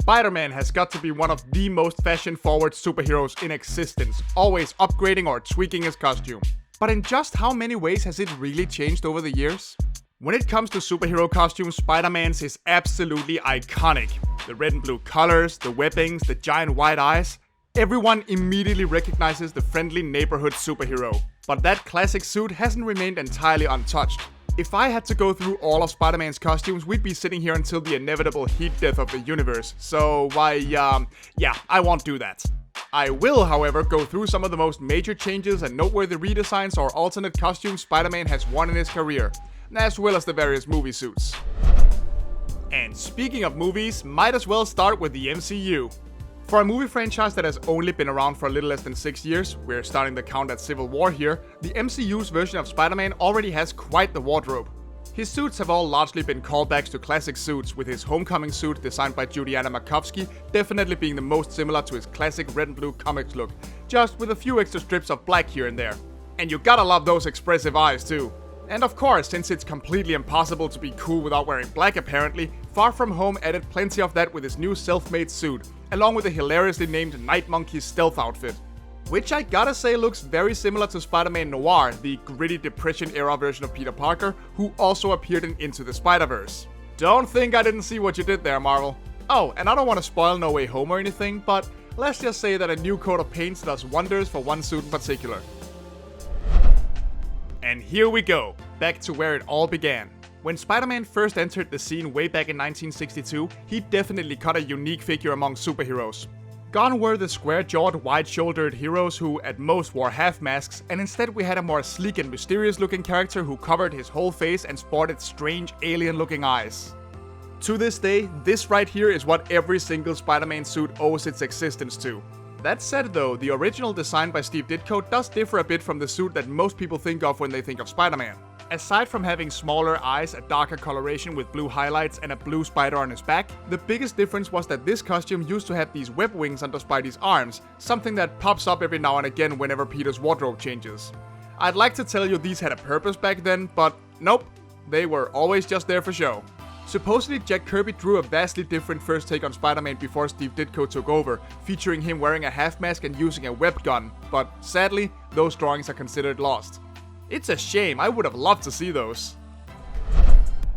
Spider-Man has got to be one of the most fashion-forward superheroes in existence, always upgrading or tweaking his costume. But in just how many ways has it really changed over the years? When it comes to superhero costumes, Spider-Man's is absolutely iconic. The red and blue colors, the webbings, the giant white eyes. Everyone immediately recognizes the friendly neighborhood superhero. But that classic suit hasn't remained entirely untouched. If I had to go through all of Spider-Man's costumes, we'd be sitting here until the inevitable heat death of the universe. So yeah, I won't do that. I will, however, go through some of the most major changes and noteworthy redesigns or alternate costumes Spider-Man has worn in his career, as well as the various movie suits. And speaking of movies, might as well start with the MCU. For a movie franchise that has only been around for a little less than 6 years, we're starting the count at Civil War here, the MCU's version of Spider-Man already has quite the wardrobe. His suits have all largely been callbacks to classic suits, with his Homecoming suit designed by Judianna Markovsky definitely being the most similar to his classic red and blue comics look, just with a few extra strips of black here and there. And you gotta love those expressive eyes too. And of course, since it's completely impossible to be cool without wearing black apparently, Far From Home added plenty of that with his new self-made suit, along with the hilariously named Night Monkey's stealth outfit. Which I gotta say looks very similar to Spider-Man Noir, the gritty Depression-era version of Peter Parker, who also appeared in Into the Spider-Verse. Don't think I didn't see what you did there, Marvel. Oh, and I don't want to spoil No Way Home or anything, but let's just say that a new coat of paint does wonders for one suit in particular. And here we go, back to where it all began. When Spider-Man first entered the scene way back in 1962, he definitely cut a unique figure among superheroes. Gone were the square-jawed, wide-shouldered heroes who at most wore half masks, and instead we had a more sleek and mysterious-looking character who covered his whole face and sported strange, alien-looking eyes. To this day, this right here is what every single Spider-Man suit owes its existence to. That said though, the original design by Steve Ditko does differ a bit from the suit that most people think of when they think of Spider-Man. Aside from having smaller eyes, a darker coloration with blue highlights, and a blue spider on his back, the biggest difference was that this costume used to have these web wings under Spidey's arms, something that pops up every now and again whenever Peter's wardrobe changes. I'd like to tell you these had a purpose back then, but nope, they were always just there for show. Supposedly, Jack Kirby drew a vastly different first take on Spider-Man before Steve Ditko took over, featuring him wearing a half mask and using a web gun, but sadly, those drawings are considered lost. It's a shame, I would have loved to see those.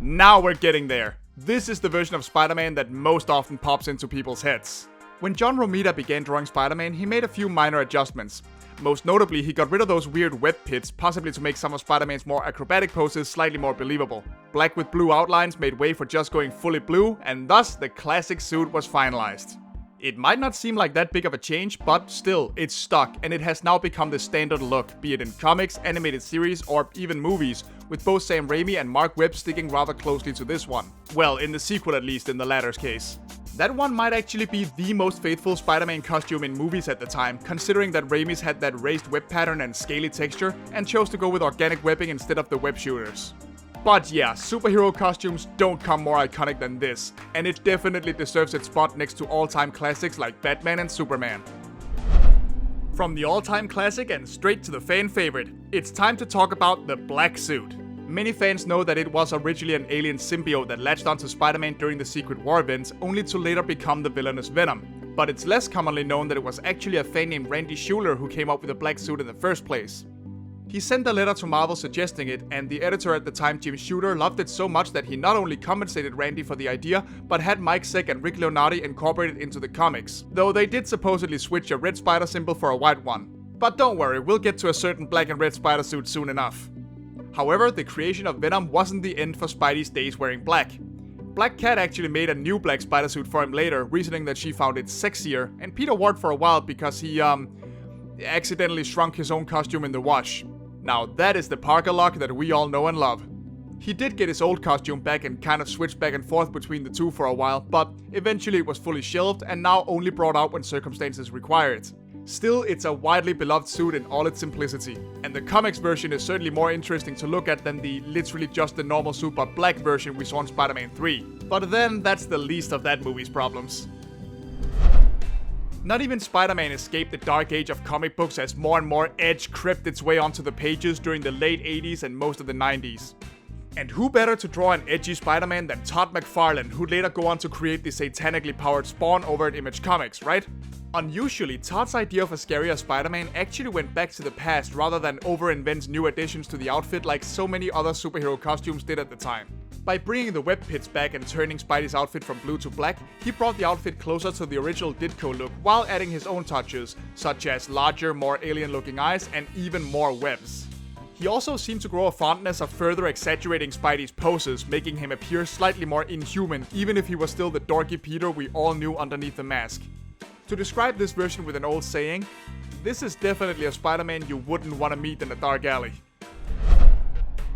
Now we're getting there. This is the version of Spider-Man that most often pops into people's heads. When John Romita began drawing Spider-Man, he made a few minor adjustments. Most notably, he got rid of those weird web pits, possibly to make some of Spider-Man's more acrobatic poses slightly more believable. Black with blue outlines made way for just going fully blue, and thus the classic suit was finalized. It might not seem like that big of a change, but still, it's stuck, and it has now become the standard look, be it in comics, animated series, or even movies, with both Sam Raimi and Mark Webb sticking rather closely to this one. Well, in the sequel at least, in the latter's case. That one might actually be the most faithful Spider-Man costume in movies at the time, considering that Raimi's had that raised web pattern and scaly texture, and chose to go with organic webbing instead of the web shooters. But yeah, superhero costumes don't come more iconic than this, and it definitely deserves its spot next to all-time classics like Batman and Superman. From the all-time classic and straight to the fan favorite, it's time to talk about the black suit. Many fans know that it was originally an alien symbiote that latched onto Spider-Man during the Secret War events, only to later become the villainous Venom. But it's less commonly known that it was actually a fan named Randy Schueller who came up with the black suit in the first place. He sent a letter to Marvel suggesting it, and the editor at the time, Jim Shooter, loved it so much that he not only compensated Randy for the idea, but had Mike Zeck and Rick Leonardi incorporate it into the comics, though they did supposedly switch a red spider symbol for a white one. But don't worry, we'll get to a certain black and red spider suit soon enough. However, the creation of Venom wasn't the end for Spidey's days wearing black. Black Cat actually made a new black spider suit for him later, reasoning that she found it sexier, and Peter wore it for a while because he, accidentally shrunk his own costume in the wash. Now that is the Parker lock that we all know and love. He did get his old costume back and kind of switched back and forth between the two for a while, but eventually it was fully shelved and now only brought out when circumstances require it. Still, it's a widely beloved suit in all its simplicity, and the comics version is certainly more interesting to look at than the literally just the normal suit but black version we saw in Spider-Man 3. But then, that's the least of that movie's problems. Not even Spider-Man escaped the dark age of comic books as more and more edge crept its way onto the pages during the late 80s and most of the 90s. And who better to draw an edgy Spider-Man than Todd McFarlane, who'd later go on to create the satanically powered Spawn over at Image Comics, right? Unusually, Todd's idea of a scarier Spider-Man actually went back to the past rather than over-invent new additions to the outfit like so many other superhero costumes did at the time. By bringing the web pits back and turning Spidey's outfit from blue to black, he brought the outfit closer to the original Ditko look while adding his own touches, such as larger, more alien-looking eyes and even more webs. He also seemed to grow a fondness of further exaggerating Spidey's poses, making him appear slightly more inhuman, even if he was still the dorky Peter we all knew underneath the mask. To describe this version with an old saying, this is definitely a Spider-Man you wouldn't want to meet in a dark alley.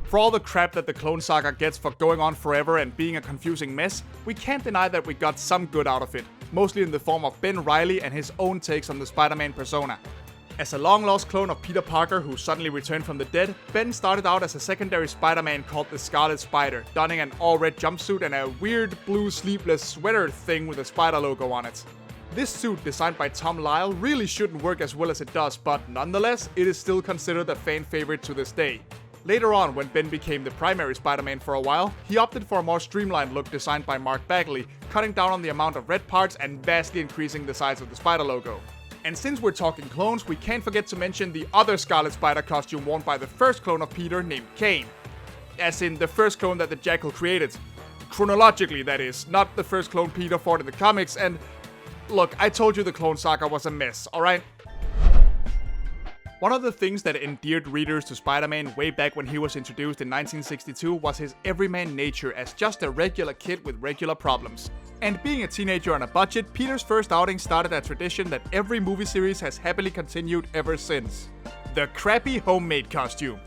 For all the crap that the Clone Saga gets for going on forever and being a confusing mess, we can't deny that we got some good out of it, mostly in the form of Ben Reilly and his own takes on the Spider-Man persona. As a long-lost clone of Peter Parker who suddenly returned from the dead, Ben started out as a secondary Spider-Man called the Scarlet Spider, donning an all-red jumpsuit and a weird blue sleeveless sweater thing with a spider logo on it. This suit, designed by Tom Lyle, really shouldn't work as well as it does, but nonetheless, it is still considered a fan favorite to this day. Later on, when Ben became the primary Spider-Man for a while, he opted for a more streamlined look designed by Mark Bagley, cutting down on the amount of red parts and vastly increasing the size of the spider logo. And since we're talking clones, we can't forget to mention the other Scarlet Spider costume worn by the first clone of Peter named Kane. As in, the first clone that the Jackal created. Chronologically, that is, not the first clone Peter fought in the comics, and look, I told you the Clone Saga was a mess, alright? One of the things that endeared readers to Spider-Man way back when he was introduced in 1962 was his everyman nature as just a regular kid with regular problems. And being a teenager on a budget, Peter's first outing started a tradition that every movie series has happily continued ever since. The crappy homemade costume.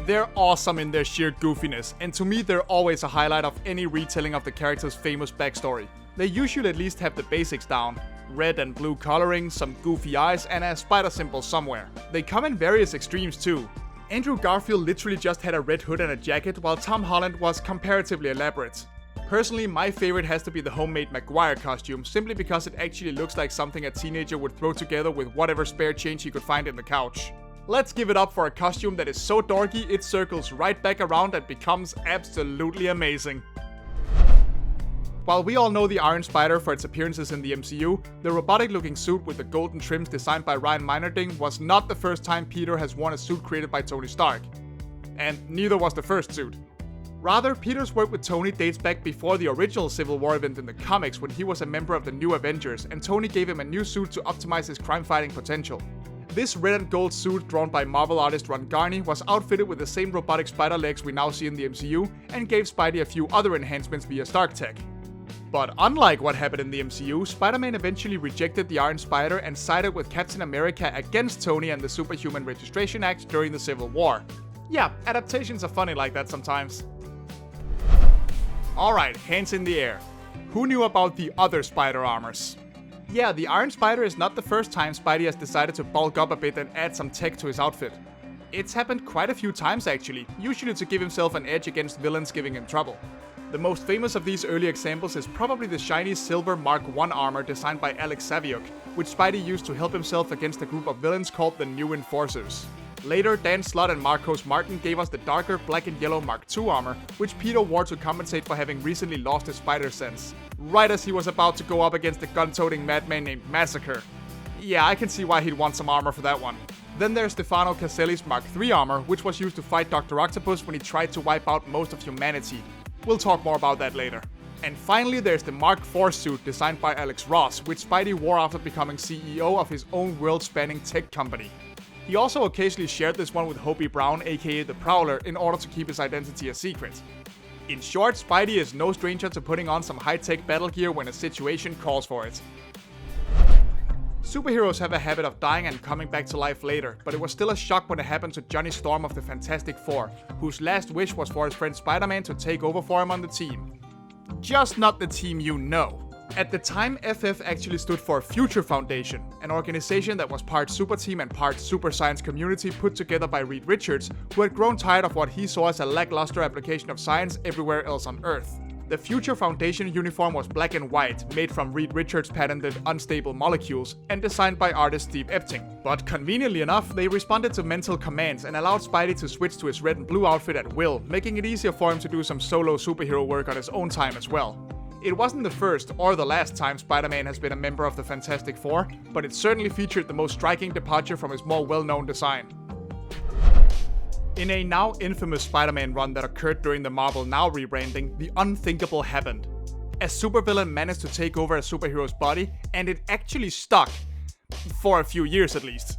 They're awesome in their sheer goofiness, and to me they're always a highlight of any retelling of the character's famous backstory. They usually at least have the basics down. Red and blue coloring, some goofy eyes, and a spider symbol somewhere. They come in various extremes too. Andrew Garfield literally just had a red hood and a jacket, while Tom Holland was comparatively elaborate. Personally, my favorite has to be the homemade Maguire costume, simply because it actually looks like something a teenager would throw together with whatever spare change he could find in the couch. Let's give it up for a costume that is so dorky it circles right back around and becomes absolutely amazing. While we all know the Iron Spider for its appearances in the MCU, the robotic-looking suit with the golden trims designed by Ryan Meinerding was not the first time Peter has worn a suit created by Tony Stark. And neither was the first suit. Rather, Peter's work with Tony dates back before the original Civil War event in the comics when he was a member of the New Avengers, and Tony gave him a new suit to optimize his crime-fighting potential. This red and gold suit, drawn by Marvel artist Ron Garney, was outfitted with the same robotic spider legs we now see in the MCU, and gave Spidey a few other enhancements via Stark Tech. But unlike what happened in the MCU, Spider-Man eventually rejected the Iron Spider and sided with Captain America against Tony and the Superhuman Registration Act during the Civil War. Yeah, adaptations are funny like that sometimes. Alright, hands in the air. Who knew about the other spider armors? Yeah, the Iron Spider is not the first time Spidey has decided to bulk up a bit and add some tech to his outfit. It's happened quite a few times actually, usually to give himself an edge against villains giving him trouble. The most famous of these early examples is probably the shiny silver Mark I armor designed by Alex Saviuk, which Spidey used to help himself against a group of villains called the New Enforcers. Later, Dan Slott and Marcos Martin gave us the darker black and yellow Mark II armor, which Peter wore to compensate for having recently lost his spider sense, right as he was about to go up against a gun-toting madman named Massacre. Yeah, I can see why he'd want some armor for that one. Then there's Stefano Caselli's Mark III armor, which was used to fight Dr. Octopus when he tried to wipe out most of humanity. We'll talk more about that later. And finally, there's the Mark IV suit designed by Alex Ross, which Spidey wore after becoming CEO of his own world-spanning tech company. He also occasionally shared this one with Hobie Brown, aka the Prowler, in order to keep his identity a secret. In short, Spidey is no stranger to putting on some high-tech battle gear when a situation calls for it. Superheroes have a habit of dying and coming back to life later, but it was still a shock when it happened to Johnny Storm of the Fantastic Four, whose last wish was for his friend Spider-Man to take over for him on the team. Just not the team you know. At the time, FF actually stood for Future Foundation, an organization that was part Super Team and part Super Science Community put together by Reed Richards, who had grown tired of what he saw as a lackluster application of science everywhere else on Earth. The Future Foundation uniform was black and white, made from Reed Richards' patented unstable molecules, and designed by artist Steve Epting. But conveniently enough, they responded to mental commands and allowed Spidey to switch to his red and blue outfit at will, making it easier for him to do some solo superhero work on his own time as well. It wasn't the first or the last time Spider-Man has been a member of the Fantastic Four, but it certainly featured the most striking departure from his more well-known design. In a now infamous Spider-Man run that occurred during the Marvel Now rebranding, the unthinkable happened. A supervillain managed to take over a superhero's body, and it actually stuck. For a few years at least.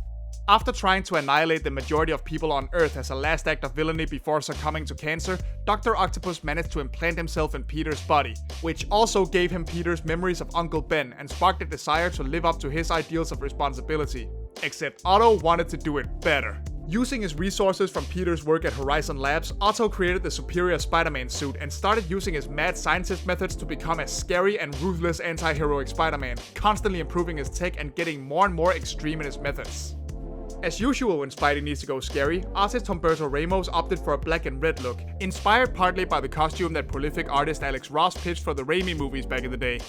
After trying to annihilate the majority of people on Earth as a last act of villainy before succumbing to cancer, Dr. Octopus managed to implant himself in Peter's body, which also gave him Peter's memories of Uncle Ben and sparked a desire to live up to his ideals of responsibility. Except Otto wanted to do it better. Using his resources from Peter's work at Horizon Labs, Otto created the superior Spider-Man suit and started using his mad scientist methods to become a scary and ruthless anti-heroic Spider-Man, constantly improving his tech and getting more and more extreme in his methods. As usual when Spidey needs to go scary, artist Humberto Ramos opted for a black and red look, inspired partly by the costume that prolific artist Alex Ross pitched for the Raimi movies back in the day.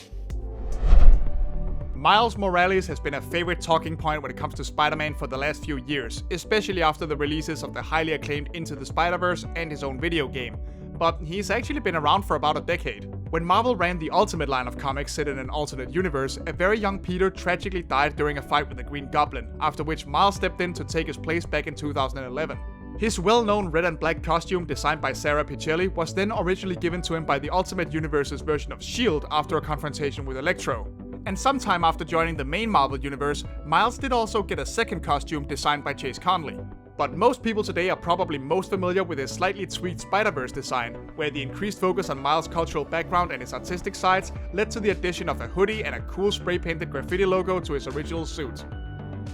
Miles Morales has been a favorite talking point when it comes to Spider-Man for the last few years, especially after the releases of the highly acclaimed Into the Spider-Verse and his own video game. But he's actually been around for about a decade. When Marvel ran the Ultimate line of comics set in an alternate universe, a very young Peter tragically died during a fight with the Green Goblin, after which Miles stepped in to take his place back in 2011. His well-known red and black costume, designed by Sarah Pichelli, was then originally given to him by the Ultimate Universe's version of S.H.I.E.L.D. after a confrontation with Electro. And sometime after joining the main Marvel universe, Miles did also get a second costume designed by Chase Conley. But most people today are probably most familiar with his slightly tweaked Spider-Verse design, where the increased focus on Miles' cultural background and his artistic sides led to the addition of a hoodie and a cool spray-painted graffiti logo to his original suit.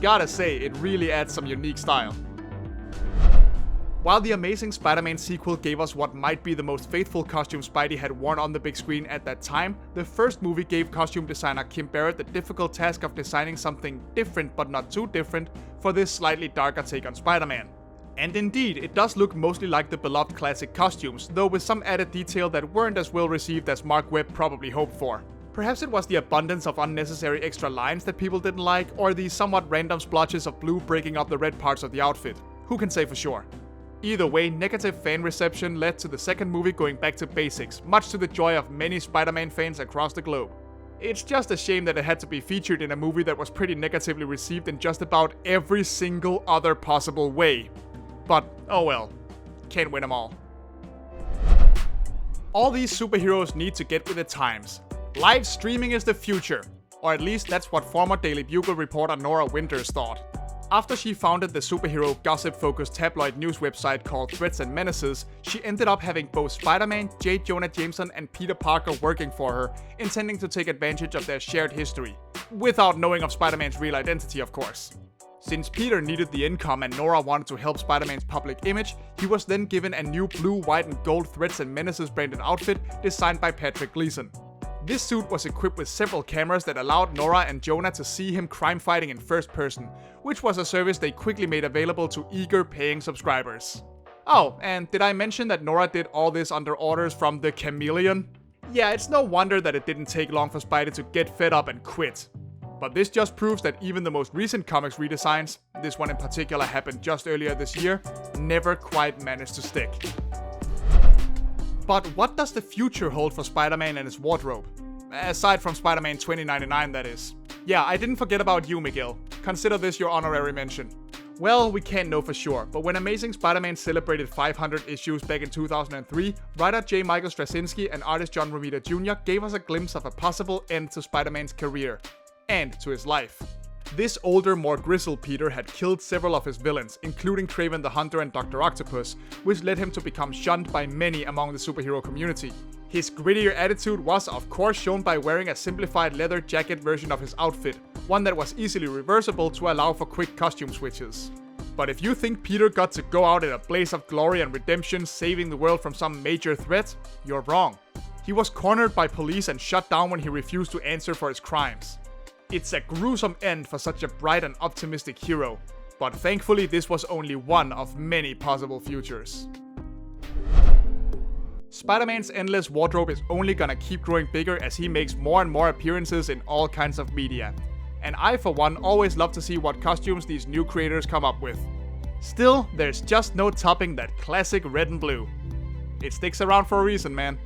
Gotta say, it really adds some unique style. While the Amazing Spider-Man sequel gave us what might be the most faithful costume Spidey had worn on the big screen at that time, the first movie gave costume designer Kim Barrett the difficult task of designing something different but not too different for this slightly darker take on Spider-Man. And indeed, it does look mostly like the beloved classic costumes, though with some added detail that weren't as well received as Mark Webb probably hoped for. Perhaps it was the abundance of unnecessary extra lines that people didn't like, or the somewhat random splotches of blue breaking up the red parts of the outfit. Who can say for sure? Either way, negative fan reception led to the second movie going back to basics, much to the joy of many Spider-Man fans across the globe. It's just a shame that it had to be featured in a movie that was pretty negatively received in just about every single other possible way. But, oh well, can't win them all. All these superheroes need to get with the times. Live streaming is the future, or at least that's what former Daily Bugle reporter Nora Winters thought. After she founded the superhero gossip-focused tabloid news website called Threads and Menaces, she ended up having both Spider-Man, J. Jonah Jameson, and Peter Parker working for her, intending to take advantage of their shared history. Without knowing of Spider-Man's real identity, of course. Since Peter needed the income and Nora wanted to help Spider-Man's public image, he was then given a new blue, white, and gold Threads and Menaces branded outfit designed by Patrick Gleason. This suit was equipped with several cameras that allowed Nora and Jonah to see him crime fighting in first person, which was a service they quickly made available to eager paying subscribers. Oh, and did I mention that Nora did all this under orders from the Chameleon? Yeah, it's no wonder that it didn't take long for Spidey to get fed up and quit. But this just proves that even the most recent comics redesigns, this one in particular happened just earlier this year, never quite managed to stick. But what does the future hold for Spider-Man and his wardrobe? Aside from Spider-Man 2099, that is. Yeah, I didn't forget about you, Miguel. Consider this your honorary mention. Well, we can't know for sure, but when Amazing Spider-Man celebrated 500 issues back in 2003, writer J. Michael Straczynski and artist John Romita Jr. gave us a glimpse of a possible end to Spider-Man's career. And to his life. This older, more grizzled Peter had killed several of his villains, including Kraven the Hunter and Dr. Octopus, which led him to become shunned by many among the superhero community. His grittier attitude was, of course, shown by wearing a simplified leather jacket version of his outfit, one that was easily reversible to allow for quick costume switches. But if you think Peter got to go out in a blaze of glory and redemption, saving the world from some major threat, you're wrong. He was cornered by police and shut down when he refused to answer for his crimes. It's a gruesome end for such a bright and optimistic hero, but thankfully this was only one of many possible futures. Spider-Man's endless wardrobe is only gonna keep growing bigger as he makes more and more appearances in all kinds of media. And I, for one, always love to see what costumes these new creators come up with. Still, there's just no topping that classic red and blue. It sticks around for a reason, man.